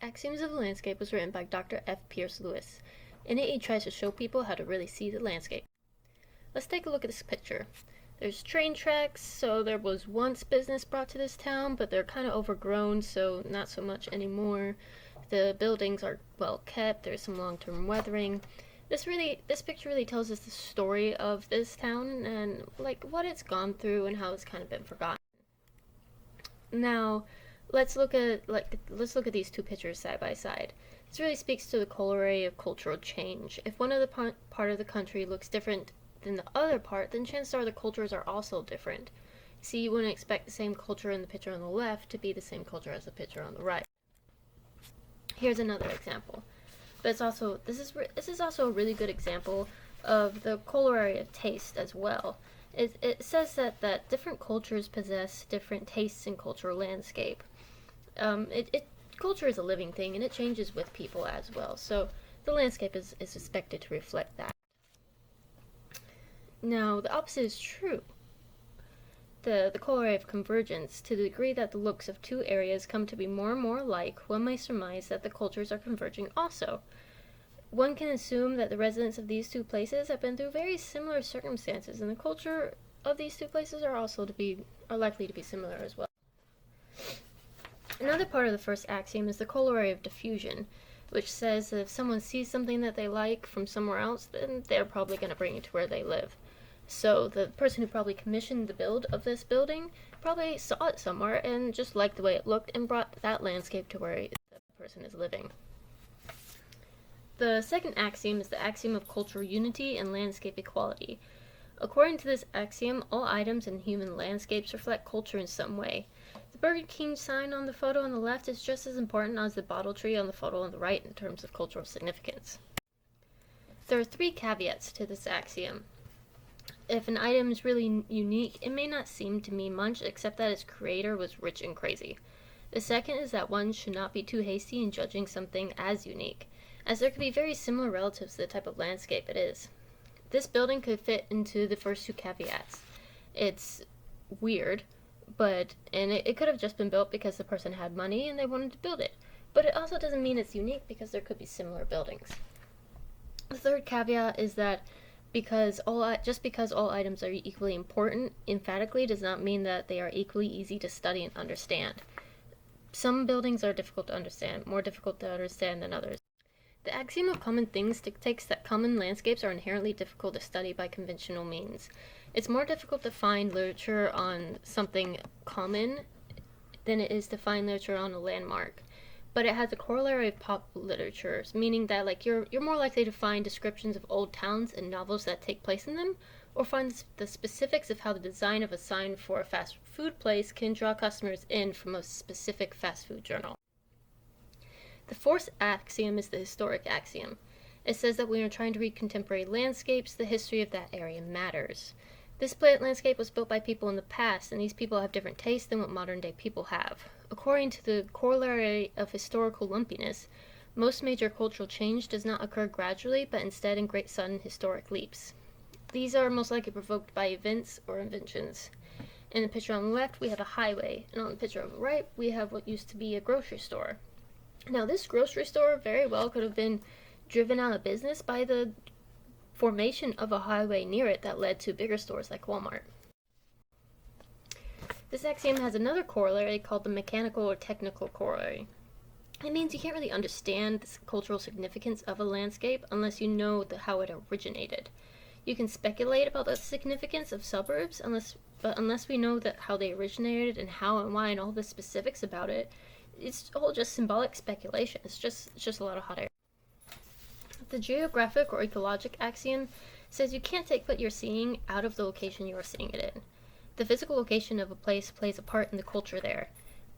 Axioms of the Landscape was written by Dr. F. Pierce Lewis. In it, he tries to show people how to really see the landscape. Let's take a look at this picture. There's train tracks, so there was once business brought to this town, but they're kind of overgrown, so not so much anymore. The buildings are well kept, there's some long-term weathering. This picture really tells us the story of this town and like what it's gone through and how it's kind of been forgotten. Now, let's look at these two pictures side by side. This really speaks to the corollary of cultural change. If one of the part of the country looks different than the other part, then chances are the cultures are also different. See, you wouldn't expect the same culture in the picture on the left to be the same culture as the picture on the right. Here's another example. But this is also a really good example of the corollary of taste as well. It says that different cultures possess different tastes in cultural landscape. Culture is a living thing and it changes with people as well. So the landscape is expected to reflect that. Now the opposite is true. The corollary of convergence, to the degree that the looks of two areas come to be more and more alike, one may surmise that the cultures are converging also. One can assume that the residents of these two places have been through very similar circumstances, and the culture of these two places are likely to be similar as well. Another part of the first axiom is the corollary of diffusion, which says that if someone sees something that they like from somewhere else, then they're probably going to bring it to where they live. So the person who probably commissioned the build of this building probably saw it somewhere and just liked the way it looked and brought that landscape to where the person is living. The second axiom is the axiom of cultural unity and landscape equality. According to this axiom, all items in human landscapes reflect culture in some way. The Burger King sign on the photo on the left is just as important as the bottle tree on the photo on the right in terms of cultural significance. There are three caveats to this axiom. If an item is really unique, it may not seem to mean much except that its creator was rich and crazy. The second is that one should not be too hasty in judging something as unique, as there could be very similar relatives to the type of landscape it is. This building could fit into the first two caveats. It's weird, and it could have just been built because the person had money and they wanted to build it. But it also doesn't mean it's unique because there could be similar buildings. The third caveat is that just because all items are equally important, emphatically does not mean that they are equally easy to study and understand. Some buildings are difficult to understand, more difficult to understand than others. The axiom of common things dictates that common landscapes are inherently difficult to study by conventional means. It's more difficult to find literature on something common than it is to find literature on a landmark. But it has a corollary of pop literature, meaning that you're more likely to find descriptions of old towns and novels that take place in them, or find the specifics of how the design of a sign for a fast food place can draw customers in from a specific fast food journal. The fourth axiom is the historic axiom. It says that when you're trying to read contemporary landscapes, the history of that area matters. This plant landscape was built by people in the past, and these people have different tastes than what modern day people have. According to the corollary of historical lumpiness, most major cultural change does not occur gradually, but instead in great sudden historic leaps. These are most likely provoked by events or inventions. In the picture on the left, we have a highway, and on the picture on the right, we have what used to be a grocery store. Now, this grocery store very well could have been driven out of business by the formation of a highway near it that led to bigger stores like Walmart. This axiom has another corollary called the mechanical or technical corollary. It means you can't really understand the cultural significance of a landscape unless you know how it originated. You can speculate about the significance of suburbs, but unless we know how they originated and how and why and all the specifics about it, it's all just symbolic speculation. It's just a lot of hot air. The geographic or ecologic axiom says you can't take what you're seeing out of the location you are seeing it in. The physical location of a place plays a part in the culture there.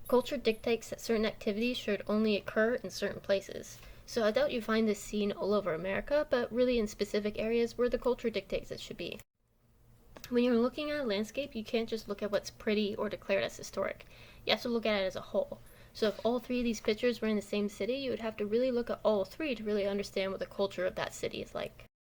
Culture dictates that certain activities should only occur in certain places. So I doubt you find this seen all over America, but really in specific areas where the culture dictates it should be. When you're looking at a landscape, you can't just look at what's pretty or declared as historic. You have to look at it as a whole. So if all three of these pictures were in the same city, you would have to really look at all three to really understand what the culture of that city is like.